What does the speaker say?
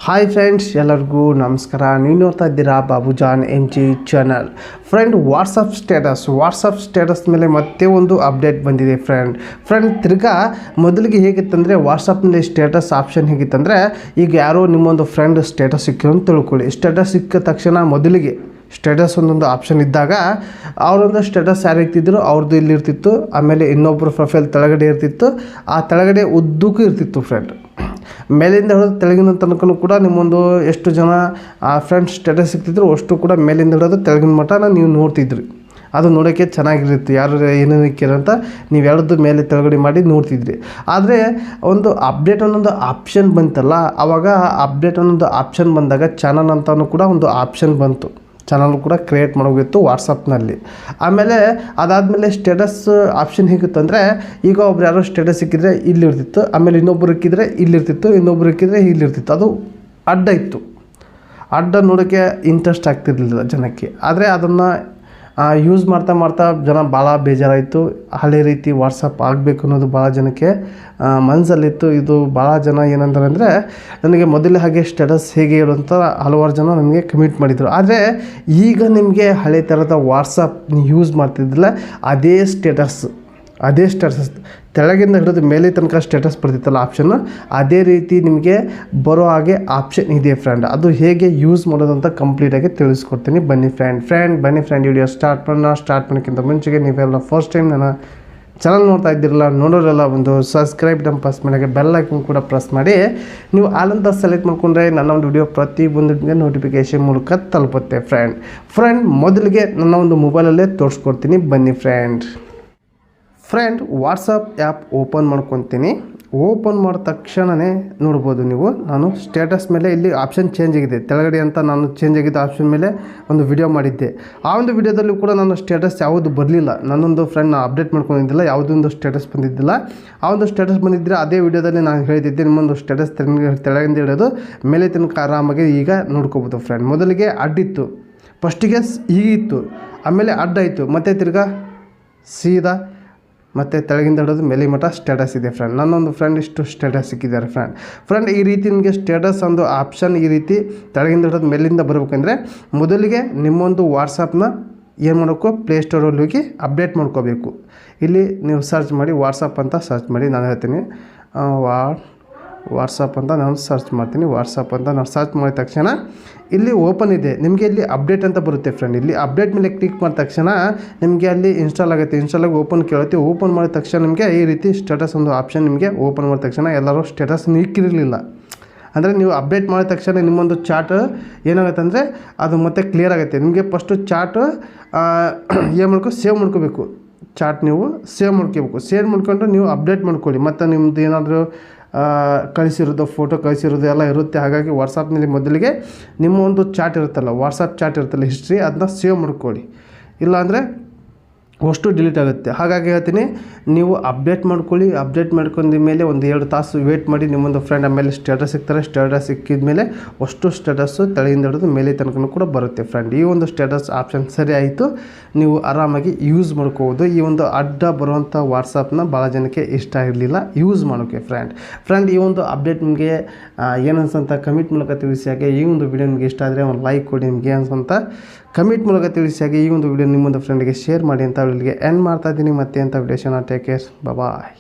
Hi friends, ಎಲ್ಲರಿಗೂ ನಮಸ್ಕಾರ. ನೀವು ನೋಡ್ತಾ ಇದ್ದೀರಾ Babujan NG channel. Friend, WhatsApp status ಮೇಲೆ ಮತ್ತೆ ಒಂದು ಅಪ್ಡೇಟ್ ಬಂದಿದೆ ಫ್ರೆಂಡ್. ತಿರ್ಗಾ ಮೊದಲಿಗೆ ಹೇಗಿತ್ತಂದರೆ ವಾಟ್ಸಪ್ನಲ್ಲಿ ಸ್ಟೇಟಸ್ ಆಪ್ಷನ್ ಹೇಗಿತ್ತಂದರೆ, ಈಗ ಯಾರೋ ನಿಮ್ಮೊಂದು ಫ್ರೆಂಡ್ ಸ್ಟೇಟಸ್ ಸಿಕ್ಕಿರೋ ಅಂತ ತಿಳ್ಕೊಳ್ಳಿ. ಸ್ಟೇಟಸ್ ಸಿಕ್ಕ ತಕ್ಷಣ ಮೊದಲಿಗೆ ಸ್ಟೇಟಸ್ ಒಂದೊಂದು ಆಪ್ಷನ್ ಇದ್ದಾಗ ಅವರೊಂದು ಸ್ಟೇಟಸ್ ಯಾರು ಇರ್ತಿದ್ರು ಅವ್ರದ್ದು ಇಲ್ಲಿರ್ತಿತ್ತು. ಆಮೇಲೆ ಇನ್ನೊಬ್ಬರು ಪ್ರೊಫೈಲ್ ತೆಳಗಡೆ ಇರ್ತಿತ್ತು. ಆ ತೆಳಗಡೆ ಉದ್ದಕ್ಕೂ ಇರ್ತಿತ್ತು ಫ್ರೆಂಡ್. ಮೇಲಿಂದ ಹಿಡಿದು ತೆಳಗಿನ ತನಕ ಕೂಡ ನಿಮ್ಮೊಂದು ಎಷ್ಟು ಜನ ಆ ಫ್ರೆಂಡ್ಸ್ ಸ್ಟೇಟಸ್ ಸಿಗ್ತಿದ್ರು ಅಷ್ಟು ಕೂಡ ಮೇಲಿಂದ ಹಿಡಿದು ತೆಳಗಿನ ಮಟ್ಟ ನೀವು ನೋಡ್ತಿದ್ರಿ. ಅದು ನೋಡೋಕ್ಕೆ ಚೆನ್ನಾಗಿರುತ್ತೆ. ಯಾರು ಏನೇನು ಅಂತ ನೀವು ಯಾರದ್ದು ಮೇಲೆ ತೆಳಗಡೆ ಮಾಡಿ ನೋಡ್ತಿದ್ರಿ. ಆದರೆ ಒಂದು ಅಪ್ಡೇಟ್ ಅನ್ನೊಂದು ಆಪ್ಷನ್ ಬಂತಲ್ಲ, ಆವಾಗ ಅಪ್ಡೇಟ್ ಅನ್ನೋದು ಆಪ್ಷನ್ ಬಂದಾಗ ಚಾನಲ್ ಅಂತಲೂ ಕೂಡ ಒಂದು ಆಪ್ಷನ್ ಬಂತು. ಚಾನಲ್ ಕೂಡ ಕ್ರಿಯೇಟ್ ಮಾಡೋಗಿತ್ತು ವಾಟ್ಸಪ್ನಲ್ಲಿ. ಆಮೇಲೆ ಅದಾದಮೇಲೆ ಸ್ಟೇಟಸ್ ಆಪ್ಷನ್ ಹೇಗಿತ್ತು ಅಂದರೆ, ಈಗ ಒಬ್ರು ಯಾರೋ ಸ್ಟೇಟಸ್ ಸಿಕ್ಕಿದ್ರೆ ಇಲ್ಲಿರ್ತಿತ್ತು, ಆಮೇಲೆ ಇನ್ನೊಬ್ರು ಇಕ್ಕಿದ್ರೆ ಇಲ್ಲಿರ್ತಿತ್ತು, ಇನ್ನೊಬ್ರು ಇಕ್ಕಿದ್ರೆ ಇಲ್ಲಿರ್ತಿತ್ತು. ಅದು ಅಡ್ಡ ಇತ್ತು. ಅಡ್ಡ ನೋಡೋಕ್ಕೆ ಇಂಟ್ರೆಸ್ಟ್ ಆಗ್ತಿರ್ಲಿಲ್ಲ ಜನಕ್ಕೆ. ಆದರೆ ಅದನ್ನು ಯೂಸ್ ಮಾಡ್ತಾ ಜನ ಭಾಳ ಬೇಜಾರಾಯಿತು. ಹಳೆ ರೀತಿ ವಾಟ್ಸಪ್ ಆಗಬೇಕು ಅನ್ನೋದು ಭಾಳ ಜನಕ್ಕೆ ಮನಸ್ಸಲ್ಲಿತ್ತು. ಇದು ಭಾಳ ಜನ ಏನಂತಾರೆ ಅಂದರೆ, ನನಗೆ ಮೊದಲೇ ಹಾಗೆ ಸ್ಟೇಟಸ್ ಹೇಗೆ ಇರುವಂಥ ಹಲವಾರು ಜನ ನನಗೆ ಕಮೆಂಟ್ ಮಾಡಿದರು. ಆದರೆ ಈಗ ನಿಮಗೆ ಹಳೆ ಥರದ ವಾಟ್ಸಪ್ ಯೂಸ್ ಮಾಡ್ತಿದ್ದಿಲ್ಲ, ಅದೇ ಸ್ಟೇಟಸ್ ತೆಳಗಿಂದ ಹಿಡಿದು ಮೇಲೆ ತನಕ ಸ್ಟೇಟಸ್ ಬರ್ತಿತ್ತಲ್ಲ ಆಪ್ಷನ್ನು, ಅದೇ ರೀತಿ ನಿಮಗೆ ಬರೋ ಹಾಗೆ ಆಪ್ಷನ್ ಇದೆ ಫ್ರೆಂಡ್. ಅದು ಹೇಗೆ ಯೂಸ್ ಮಾಡೋದಂತ ಕಂಪ್ಲೀಟಾಗಿ ತಿಳಿಸ್ಕೊಡ್ತೀನಿ. ಬನ್ನಿ ಫ್ರೆಂಡ್ ವಿಡಿಯೋ ಸ್ಟಾರ್ಟ್ ಮಾಡೋಕ್ಕಿಂತ ಮುಂಚೆಗೆ ನೀವೆಲ್ಲ ಫಸ್ಟ್ ಟೈಮ್ ನನ್ನ ಚಾನಲ್ ನೋಡ್ತಾ ಇದ್ದಿರಲ್ಲ, ನೋಡೋರೆಲ್ಲ ಒಂದು ಸಬ್ಸ್ಕ್ರೈಬ್ ಬಟನ್ ಪ್ರೆಸ್ ಮಾಡಿ, ಬೆಲ್ ಐಕಾನ್ ಕೂಡ ಪ್ರೆಸ್ ಮಾಡಿ. ನೀವು ಆಲಂತ ಸೆಲೆಕ್ಟ್ ಮಾಡ್ಕೊಂಡ್ರೆ ನನ್ನ ಒಂದು ವಿಡಿಯೋ ಪ್ರತಿಯೊಂದು ನೋಟಿಫಿಕೇಷನ್ ಮೂಲಕ ತಲುಪುತ್ತೆ ಫ್ರೆಂಡ್. ಮೊದಲಿಗೆ ನನ್ನ ಒಂದು ಮೊಬೈಲಲ್ಲೇ ತೋರಿಸ್ಕೊಡ್ತೀನಿ. ಬನ್ನಿ ಫ್ರೆಂಡ್, ವಾಟ್ಸಪ್ ಆ್ಯಪ್ ಓಪನ್ ಮಾಡ್ಕೊತೀನಿ. ಓಪನ್ ಮಾಡಿದ ತಕ್ಷಣವೇ ನೋಡ್ಬೋದು ನೀವು, ನಾನು ಸ್ಟೇಟಸ್ ಮೇಲೆ ಇಲ್ಲಿ ಆಪ್ಷನ್ ಚೇಂಜ್ ಆಗಿದೆ. ತೆಳಗಡೆ ಅಂತ ನಾನು ಚೇಂಜ್ ಆಗಿದ್ದ ಆಪ್ಷನ್ ಮೇಲೆ ಒಂದು ವಿಡಿಯೋ ಮಾಡಿದ್ದೆ. ಆ ಒಂದು ವಿಡಿಯೋದಲ್ಲೂ ಕೂಡ ನಾನು ಸ್ಟೇಟಸ್ ಯಾವುದು ಬರಲಿಲ್ಲ. ನನ್ನೊಂದು ಫ್ರೆಂಡ್ ಅಪ್ಡೇಟ್ ಮಾಡ್ಕೊಂಡಿದ್ದಿಲ್ಲ, ಯಾವುದೊಂದು ಸ್ಟೇಟಸ್ ಬಂದಿದ್ದಿಲ್ಲ. ಆ ಒಂದು ಸ್ಟೇಟಸ್ ಬಂದಿದ್ದರೆ ಅದೇ ವಿಡಿಯೋದಲ್ಲಿ ನಾನು ಹೇಳಿದ್ದೆ, ನಿಮ್ಮೊಂದು ಸ್ಟೇಟಸ್ ತೆಳಗಿಂದ ಹಿಡಿಯೋದು ಮೇಲೆ ತನಕ ಆರಾಮಾಗಿ ಈಗ ನೋಡ್ಕೋಬೋದು ಫ್ರೆಂಡ್. ಮೊದಲಿಗೆ ಅಡ್ಡಿತ್ತು, ಫಸ್ಟಿಗೆ ಹೀಗಿತ್ತು, ಆಮೇಲೆ ಅಡ್ಡಾಯಿತು, ಮತ್ತು ತಿರ್ಗಾ ಸೀದಾ ಮತ್ತು ತೆಳಗಿಂದ ಹಿಡಿದು ಮೇಲೆ ಮಟ್ಟ ಸ್ಟೇಟಸ್ ಇದೆ ಫ್ರೆಂಡ್. ನನ್ನೊಂದು ಫ್ರೆಂಡ್ ಇಷ್ಟು ಸ್ಟೇಟಸ್ ಸಿಕ್ಕಿದ್ದಾರೆ ಫ್ರೆಂಡ್. ಈ ರೀತಿ ನಿಮಗೆ ಸ್ಟೇಟಸ್ ಒಂದು ಆಪ್ಷನ್ ಈ ರೀತಿ ತೆಳಗಿಂದ ಹಿಡಿದು ಮೇಲಿಂದ ಬರಬೇಕಂದ್ರೆ, ಮೊದಲಿಗೆ ನಿಮ್ಮೊಂದು ವಾಟ್ಸಪ್ನ ಏನು ಮಾಡಬೇಕು, ಪ್ಲೇಸ್ಟೋರಲ್ಲಿ ಹೋಗಿ ಅಪ್ಡೇಟ್ ಮಾಡ್ಕೋಬೇಕು. ಇಲ್ಲಿ ನೀವು ಸರ್ಚ್ ಮಾಡಿ ವಾಟ್ಸಪ್ ಅಂತ ಸರ್ಚ್ ಮಾಡಿ. ನಾನು ಹೇಳ್ತೀನಿ ವಾಟ್ಸಪ್ ಅಂತ ನಾನು ಸರ್ಚ್ ಮಾಡ್ತೀನಿ. ವಾಟ್ಸಪ್ ಅಂತ ನಾನು ಸರ್ಚ್ ಮಾಡಿದ ತಕ್ಷಣ ಇಲ್ಲಿ ಓಪನ್ ಇದೆ. ನಿಮಗೆ ಇಲ್ಲಿ ಅಪ್ಡೇಟ್ ಅಂತ ಬರುತ್ತೆ ಫ್ರೆಂಡ್. ಇಲ್ಲಿ ಅಪ್ಡೇಟ್ ಮೇಲೆ ಕ್ಲಿಕ್ ಮಾಡಿದ ತಕ್ಷಣ ನಿಮಗೆ ಅಲ್ಲಿ ಇನ್ಸ್ಟಾಲ್ ಆಗುತ್ತೆ. ಇನ್ಸ್ಟಾಲಾಗಿ ಓಪನ್ ಕೇಳುತ್ತೆ. ಓಪನ್ ಮಾಡಿದ ತಕ್ಷಣ ನಿಮಗೆ ಈ ರೀತಿ ಸ್ಟೇಟಸ್ ಒಂದು ಆಪ್ಷನ್ ನಿಮಗೆ ಓಪನ್ ಮಾಡಿದ ತಕ್ಷಣ ಎಲ್ಲರೂ ಸ್ಟೇಟಸ್ ಇಕ್ಕಿರಲಿಲ್ಲ. ಅಂದರೆ ನೀವು ಅಪ್ಡೇಟ್ ಮಾಡಿದ ತಕ್ಷಣ ನಿಮ್ಮೊಂದು ಚಾಟ್ ಏನಾಗುತ್ತೆ ಅಂದರೆ ಅದು ಮತ್ತೆ ಕ್ಲಿಯರ್ ಆಗುತ್ತೆ. ನಿಮಗೆ ಫಸ್ಟು ಚಾಟ್ ಏನು ಮಾಡ್ಕೊ ಸೇವ್ ಮಾಡ್ಕೋಬೇಕು. ಚಾಟ್ ನೀವು ಸೇವ್ ಮಾಡ್ಕೊಂಡು ನೀವು ಅಪ್ಡೇಟ್ ಮಾಡ್ಕೊಳ್ಳಿ. ಮತ್ತು ನಿಮ್ಮದು ಏನಾದರೂ ಕಳಿಸಿರೋದು ಫೋಟೋ ಕಳಿಸಿರೋದು ಎಲ್ಲ ಇರುತ್ತೆ. ಹಾಗಾಗಿ ವಾಟ್ಸಪ್ನಲ್ಲಿ ಮೊದಲಿಗೆ ನಿಮ್ಮ ಒಂದು ಚಾಟ್ ಇರುತ್ತಲ್ಲ, ವಾಟ್ಸಪ್ ಚಾಟ್ ಇರುತ್ತಲ್ಲ ಹಿಸ್ಟ್ರಿ, ಅದನ್ನ ಸೇವ್ ಮಾಡ್ಕೊಳ್ಳಿ. ಇಲ್ಲಾಂದರೆ ಅಷ್ಟು ಡಿಲೀಟ್ ಆಗುತ್ತೆ. ಹಾಗಾಗಿ ಹೇಳ್ತೀನಿ, ನೀವು ಅಪ್ಡೇಟ್ ಮಾಡ್ಕೊಳ್ಳಿ. ಅಪ್ಡೇಟ್ ಮಾಡ್ಕೊಂಡ ಮೇಲೆ ಒಂದು 2 ತಾಸು ವೇಟ್ ಮಾಡಿ. ನಿಮ್ಮೊಂದು ಫ್ರೆಂಡ್ ಆಮೇಲೆ ಸ್ಟೇಟಸ್ ಸಿಗ್ತಾರೆ. ಸ್ಟೇಟಸ್ ಸಿಕ್ಕಿದ ಮೇಲೆ ಅಷ್ಟು ಸ್ಟೇಟಸ್ಸು ತೆಳಗಿಂದ ಹಿಡಿದು ಮೇಲೆ ತನಕ ಕೂಡ ಬರುತ್ತೆ ಫ್ರೆಂಡ್. ಈ ಒಂದು ಸ್ಟೇಟಸ್ ಆಪ್ಷನ್ ಸರಿ ಆಯಿತು, ನೀವು ಆರಾಮಾಗಿ ಯೂಸ್ ಮಾಡ್ಕೋಬೋದು. ಈ ಒಂದು ಅಡ್ಡ ಬರುವಂಥ ವಾಟ್ಸಪ್ನ ಭಾಳ ಜನಕ್ಕೆ ಇಷ್ಟ ಇರಲಿಲ್ಲ ಯೂಸ್ ಮಾಡೋಕ್ಕೆ ಫ್ರೆಂಡ್. ಈ ಒಂದು ಅಪ್ಡೇಟ್ ನಿಮಗೆ ಏನು ಅನ್ಸಂತ ಕಮೆಂಟ್ ಮೂಲಕ ತಿಳಿಸಿ. ಹಾಗೆ ಈ ಒಂದು ವಿಡಿಯೋ ನಿಮಗೆ ಇಷ್ಟ ಆದರೆ ಒಂದು ಲೈಕ್ ಕೊಡಿ. ನಿಮಗೆ ಅನ್ಸಂತ ಕಮೆಂಟ್ ಮೂಲಕ ತಿಳಿಸಿ. ಹಾಗೆ ಈ ಒಂದು ವಿಡಿಯೋ ನಿಮ್ಮೊಂದು ಫ್ರೆಂಡಿಗೆ ಶೇರ್ ಮಾಡಿ ಅಂತ ಇಲ್ಲಿಗೆ ಎಂಡ್ ಮಾಡ್ತಾ ಇದ್ದೀನಿ. ಮತ್ತೆ ಅಂತ ವಿಡಿಯೋನ ಟೇಕ್ ಕೇರ್, ಬಾಯ್.